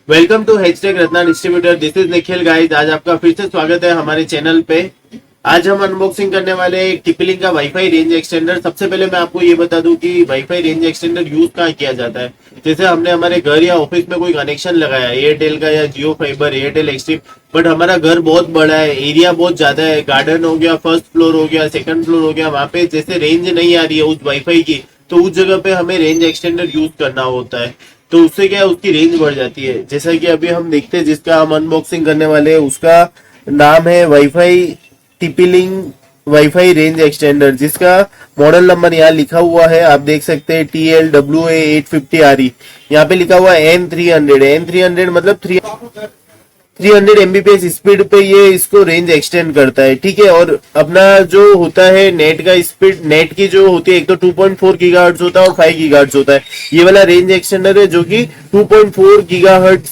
Welcome to hashtag Ratna distributor. This is Nikhil guys. आज आपका फिर से स्वागत है हमारे चैनल पे। आज हम अनबॉक्सिंग करने वाले हैं टिपलिंक का वाईफाई रेंज एक्सटेंडर। सबसे पहले मैं आपको ये बता दूं कि वाईफाई रेंज एक्सटेंडर यूज कहाँ किया जाता है। जैसे हमने हमारे घर या ऑफिस में कोई कनेक्शन लगाया, एयरटेल का या जियो फाइबर, एयरटेल एक्सट्रीम, बट हमारा घर बहुत बड़ा है, एरिया बहुत ज्यादा है, गार्डन हो गया, फर्स्ट फ्लोर हो गया, सेकंड फ्लोर हो गया, वहां पे जैसे रेंज नहीं आ रही है उस वाईफाई की, तो उस जगह पे हमें रेंज एक्सटेंडर यूज करना होता है। तो उससे क्या है, उसकी रेंज बढ़ जाती है। जैसा कि अभी हम देखते हैं, जिसका हम अनबॉक्सिंग करने वाले हैं उसका नाम है वाईफाई टिपलिंक वाईफाई रेंज एक्सटेंडर, जिसका मॉडल नंबर यहाँ लिखा हुआ है, आप देख सकते हैं TLWA850RE। यहाँ पे लिखा हुआ है N300 मतलब 300 MBPS स्पीड पे ये इसको रेंज एक्सटेंड करता है। ठीक है, और अपना जो होता है नेट का स्पीड, नेट की जो होती है, एक तो 2.4 गीगाहर्ट्ज होता है और 5 गीगाहर्ट्ज होता है। ये वाला रेंज एक्सटेंडर है जो कि 2.4 गीगाहर्ट्ज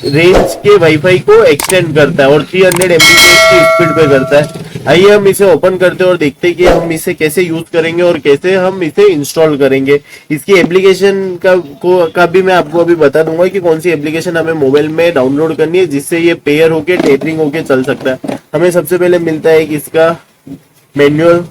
रेंज के वाईफाई को एक्सटेंड करता है और 300 MBPS की स्पीड पे करता है। आइए हम इसे ओपन करते हैं और देखते हैं कि हम इसे कैसे यूज करेंगे और कैसे हम इसे इंस्टॉल करेंगे। इसकी एप्लीकेशन का भी मैं आपको अभी बता दूंगा कि कौन सी एप्लीकेशन हमें मोबाइल में डाउनलोड करनी है, जिससे ये पेयर होके टेथरिंग होके चल सकता है। हमें सबसे पहले मिलता है कि इसका मैनुअल,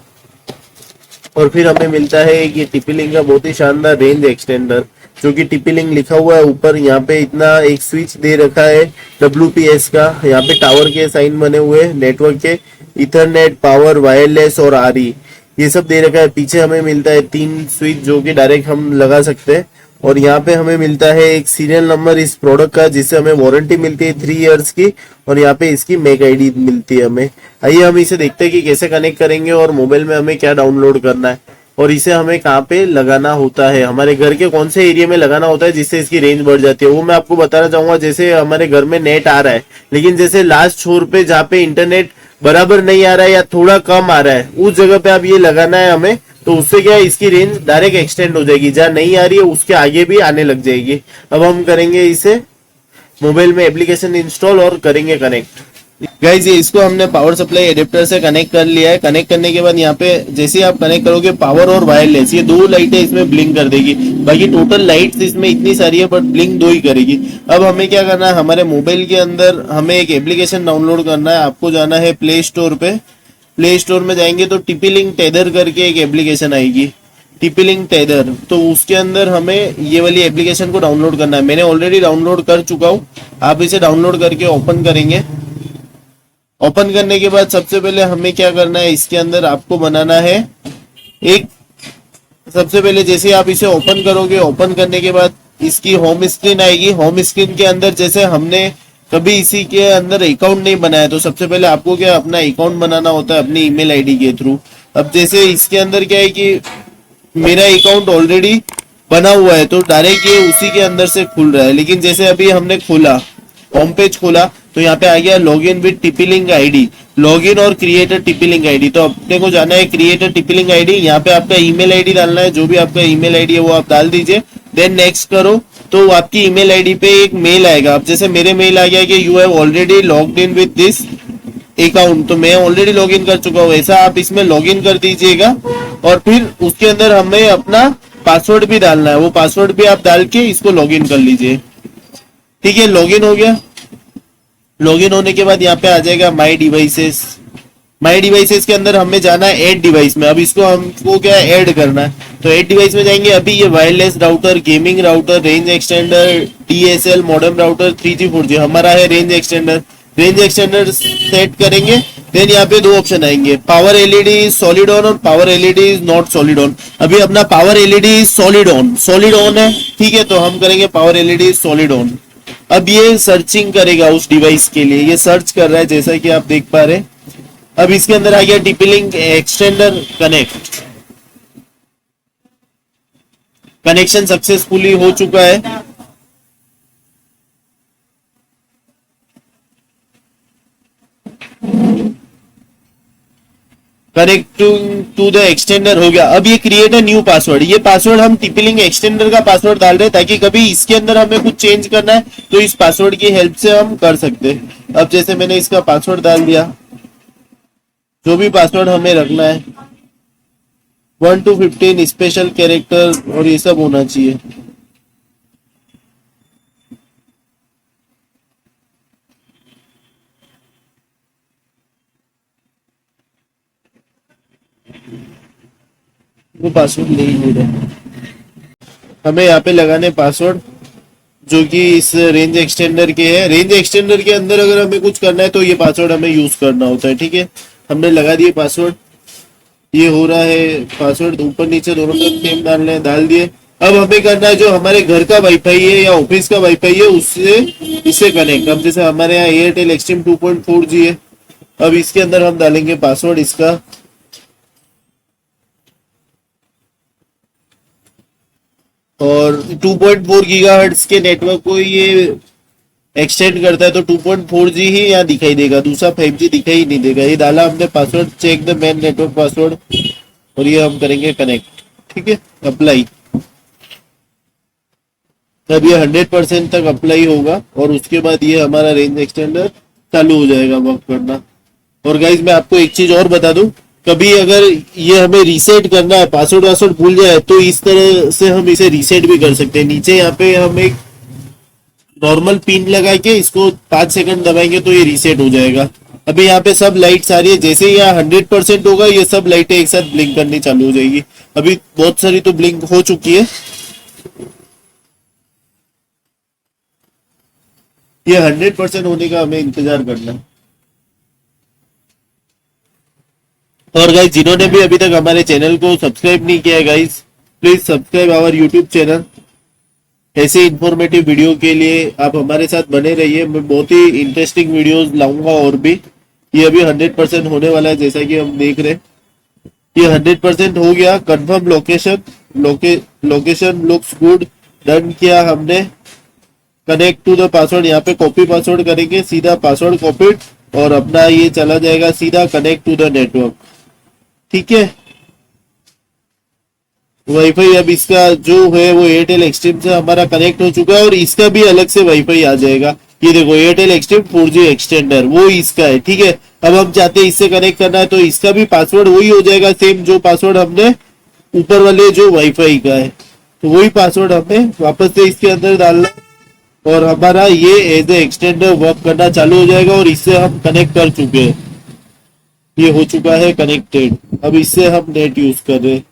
और फिर हमें मिलता है कि टिपलिंक का बहुत ही शानदार रेंज एक्सटेंडर, जो कि टिपलिंक लिखा हुआ है ऊपर। यहाँ पे इतना एक स्विच दे रखा है WPS का, यहाँ पे टावर के साइन बने हुए नेटवर्क के, इथरनेट, पावर, वायरलेस और RE, ये सब दे रखा है। पीछे हमें मिलता है 3 स्विच जो कि डायरेक्ट हम लगा सकते हैं, और यहाँ पे हमें मिलता है एक सीरियल नंबर इस प्रोडक्ट का, जिससे हमें वारंटी मिलती है 3 इयर्स की, और यहाँ पे इसकी मेक ID मिलती है हमें। आइए हम इसे देखते हैं कि कैसे कनेक्ट करेंगे और मोबाइल में हमें क्या डाउनलोड करना है और इसे हमें कहाँ पे लगाना होता है, हमारे घर के कौन से एरिया में लगाना होता है जिससे इसकी रेंज बढ़ जाती है, वो मैं आपको बताना चाहूंगा। जैसे हमारे घर में नेट आ रहा है, लेकिन जैसे लास्ट छोर पे जहाँ पे इंटरनेट बराबर नहीं आ रहा है या थोड़ा कम आ रहा है, उस जगह पे अब ये लगाना है हमें। तो उससे क्या है, इसकी रेंज डायरेक्ट एक्सटेंड हो जाएगी, जहां नहीं आ रही है उसके आगे भी आने लग जाएगी। अब हम करेंगे इसे मोबाइल में एप्लीकेशन इंस्टॉल और करेंगे कनेक्ट। गाइज ये इसको हमने पावर सप्लाई एडेप्टर से कनेक्ट कर लिया है। कनेक्ट करने के बाद यहाँ पे जैसे ही आप कनेक्ट करोगे, पावर और वायरलेस ये 2 लाइटें इसमें ब्लिंक कर देगी। बाकी टोटल लाइट्स इसमें इतनी सारी है, बट ब्लिंक 2 ही करेगी। अब हमें क्या करना है, हमारे मोबाइल के अंदर हमें एक एप्लीकेशन डाउनलोड करना है। आपको जाना है प्ले स्टोर पे। प्ले स्टोर में जाएंगे तो टिपलिंक टेदर करके एक एप्लीकेशन आएगी, टिपलिंक टेदर। तो उसके अंदर हमें ये वाली एप्लीकेशन को डाउनलोड करना है। मैंने ऑलरेडी डाउनलोड कर चुका हूँ। आप इसे डाउनलोड करके ओपन करेंगे। ओपन करने के बाद सबसे पहले हमें क्या करना है, इसके अंदर आपको बनाना है एक, सबसे पहले जैसे आप इसे ओपन करोगे, ओपन करने के बाद इसकी होम स्क्रीन आएगी। होम स्क्रीन के अंदर जैसे हमने कभी इसी के अंदर अकाउंट नहीं बनाया, तो सबसे पहले आपको क्या अपना अकाउंट बनाना होता है अपनी ईमेल आईडी के थ्रू। अब जैसे इसके अंदर क्या है कि मेरा अकाउंट ऑलरेडी बना हुआ है, तो डायरेक्ट ये उसी के अंदर से खुल रहा है। लेकिन जैसे अभी हमने खोला, होम पेज खोला, तो यहाँ पे आ गया लॉगिन विद टिपलिंक आईडी, लॉगिन और क्रिएटर टिपलिंक आईडी। तो अपने को जाना है क्रिएटर टिपलिंक आईडी, यहाँ पे आपका ईमेल आईडी डालना है, जो भी आपका ईमेल आईडी है वो आप डाल दीजिए। देन नेक्स्ट करो, तो आपकी ईमेल आईडी पे एक मेल आएगा। अब जैसे मेरे मेल आ गया कि you have already logged in with this account, तो मैं ऑलरेडी लॉग इन कर चुका हूँ, ऐसा आप इसमें लॉग इन कर दीजिएगा। और फिर उसके अंदर हमें अपना पासवर्ड भी डालना है, वो पासवर्ड भी आप डाल के इसको लॉग इन कर लीजिए। ठीक है, लॉगिन हो गया। लॉगिन होने के बाद यहाँ पे आ जाएगा माई डिवाइसेस। माई डिवाइसेस के अंदर हमें जाना है ऐड डिवाइस में। अब इसको हमको क्या ऐड करना है, तो ऐड डिवाइस में जाएंगे। अभी ये wireless router, gaming router, range extender, DSL modem router, 3G 4G हमारा है range extender. Range extender set करेंगे। देन यहाँ पे 2 ऑप्शन आएंगे, पावर एलईडी सॉलिड ऑन और power LED not solid on. अभी अपना पावर एलईडी सॉलिड ऑन है। ठीक है, तो हम करेंगे पावर एलईडी सॉलिड ऑन। अब ये सर्चिंग करेगा उस डिवाइस के लिए, ये सर्च कर रहा है जैसा कि आप देख पा रहे हैं। अब इसके अंदर आ गया टिपलिंक एक्सटेंडर कनेक्ट। कनेक्शन सक्सेसफुली हो चुका है। कनेक्टिंग टू द एक्सटेंडर हो गया। अब ये क्रिएट अ न्यू पासवर्ड, ये पासवर्ड हम टिपलिंक एक्सटेंडर का पासवर्ड डाल रहे हैं, ताकि कभी इसके अंदर हमें कुछ चेंज करना है तो इस पासवर्ड की हेल्प से हम कर सकते हैं। अब जैसे मैंने इसका पासवर्ड डाल दिया, जो भी पासवर्ड हमें रखना है, 1 to 15 स्पेशल कैरेक्टर और ये सब होना चाहिए। वो पासवर्ड ले ही नहीं रहे। हमें यहाँ पे लगाने पासवर्ड जो कि इस रेंज एक्सटेंडर के है। रेंज एक्सटेंडर के अंदर अगर हमें कुछ करना है तो ये पासवर्ड हमें यूज करना होता है, ठीक है। हमने लगा दिए पासवर्ड, ये हो रहा है पासवर्ड, ऊपर नीचे दोनों तरफ सेम डालने हैं, डाल दिए। अब हमें करना है जो हमारे घर का वाईफाई है या ऑफिस का वाईफाई है उससे इससे कनेक्ट। अब जैसे हमारे यहाँ एयरटेल एक्सट्रीम 2.4G है, अब इसके अंदर हम डालेंगे पासवर्ड इसका, और 2.4 गीगाहर्ट्ज के नेटवर्क को ये एक्सटेंड करता है तो 2.4G ही यहाँ दिखाई देगा, दूसरा 5G दिखाई ही नहीं देगा। ये डाला हमने password, check the main network password, और ये हम करेंगे कनेक्ट, ठीक है, अप्लाई। तब ये 100% तक अप्लाई होगा और उसके बाद ये हमारा रेंज एक्सटेंडर चालू हो जाएगा वर्क करना। और गाइज मैं आपको एक चीज और बता दूं, कभी अगर ये हमें रीसेट करना है, पासवर्ड वासवर्ड भूल जाए, तो इस तरह से हम इसे रीसेट भी कर सकते हैं। नीचे यहाँ पे हम एक नॉर्मल पिन लगा के इसको 5 सेकंड दबाएंगे तो ये रीसेट हो जाएगा। अभी यहाँ पे सब लाइट्स आ रही है, जैसे ही यहाँ 100% होगा ये सब लाइटें एक साथ ब्लिंक करनी चालू हो जाएगी। अभी बहुत सारी तो ब्लिंक हो चुकी है, ये 100% होने का हमें इंतजार करना है। और गाइज जिन्होंने भी अभी तक हमारे चैनल को सब्सक्राइब नहीं किया है guys, please subscribe our YouTube channel. ऐसे इंफॉर्मेटिव वीडियो के लिए आप हमारे साथ बने रहिए, मैं बहुत ही इंटरेस्टिंग वीडियोस लाऊंगा और भी। ये अभी 100% होने वाला है, जैसा कि हम देख रहे हैं ये 100% हो गया। Confirm location looks good, done किया हमने। कनेक्ट टू द पासवर्ड, यहाँ पे कॉपी पासवर्ड करेंगे, सीधा पासवर्ड कॉपीड, और अपना ये चला जाएगा सीधा कनेक्ट टू द नेटवर्क, ठीक है। वाईफाई अब इसका जो है वो एयरटेल एक्सट्रीम से हमारा कनेक्ट हो चुका है, और इसका भी अलग से वाईफाई आ जाएगा। ये देखो एयरटेल एक्सट्रीम 4G एक्सटेंडर वो इसका है, ठीक है। अब हम चाहते हैं इससे कनेक्ट करना है तो इसका भी पासवर्ड वही हो जाएगा, सेम जो पासवर्ड हमने ऊपर वाले जो वाईफाई का है, तो वही पासवर्ड हमें वापस से इसके अंदर डालना, और हमारा ये एज ए एक्सटेंडर वर्क करना चालू हो जाएगा। और इससे हम कनेक्ट कर चुके हैं, ये हो चुका है कनेक्टेड। अब इससे हम नेट यूज कर रहे हैं।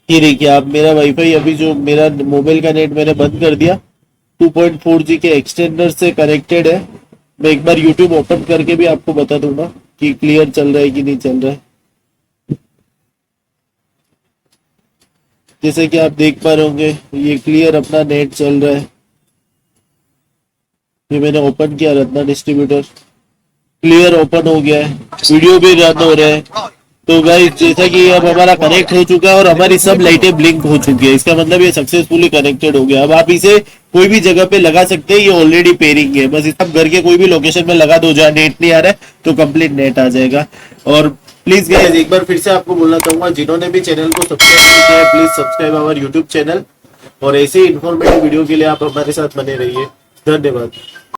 ये देखिए आप, मेरा वाईफाई अभी जो मेरा मोबाइल का नेट मैंने बंद कर दिया, 2.4G के एक्सटेंडर से कनेक्टेड है। मैं एक बार यूट्यूब ओपन करके भी आपको बता दूंगा कि क्लियर चल रहा है कि नहीं चल रहा है। जैसे कि आप देख पा रहे होंगे ये क्लियर अपना नेट चल रहा है। ये मैंने ओपन किया रत्ना डिस्ट्रीब्यूटर, क्लियर ओपन हो गया है, वीडियो भी रन हो रहा है। तो गाइस जैसा कि अब हमारा कनेक्ट हो चुका है और हमारी सब लाइटें ब्लिंक हो चुकी है, इसका मतलब ये सक्सेसफुली कनेक्टेड हो गया। अब आप इसे कोई भी जगह पे लगा सकते हैं, ये ऑलरेडी पेयरिंग है। बस आप घर के कोई भी लोकेशन में लगा दो जहाँ नेट नहीं आ रहा है तो कंप्लीट नेट आ जाएगा। और प्लीज गाइस एक बार फिर से आपको बोलना चाहूंगा, जिन्होंने भी चैनल को सब्सक्राइब नहीं किया है please subscribe our YouTube channel, और ऐसे ही इन्फॉर्मेटिव वीडियो के लिए आप हमारे साथ बने रहिए। धन्यवाद।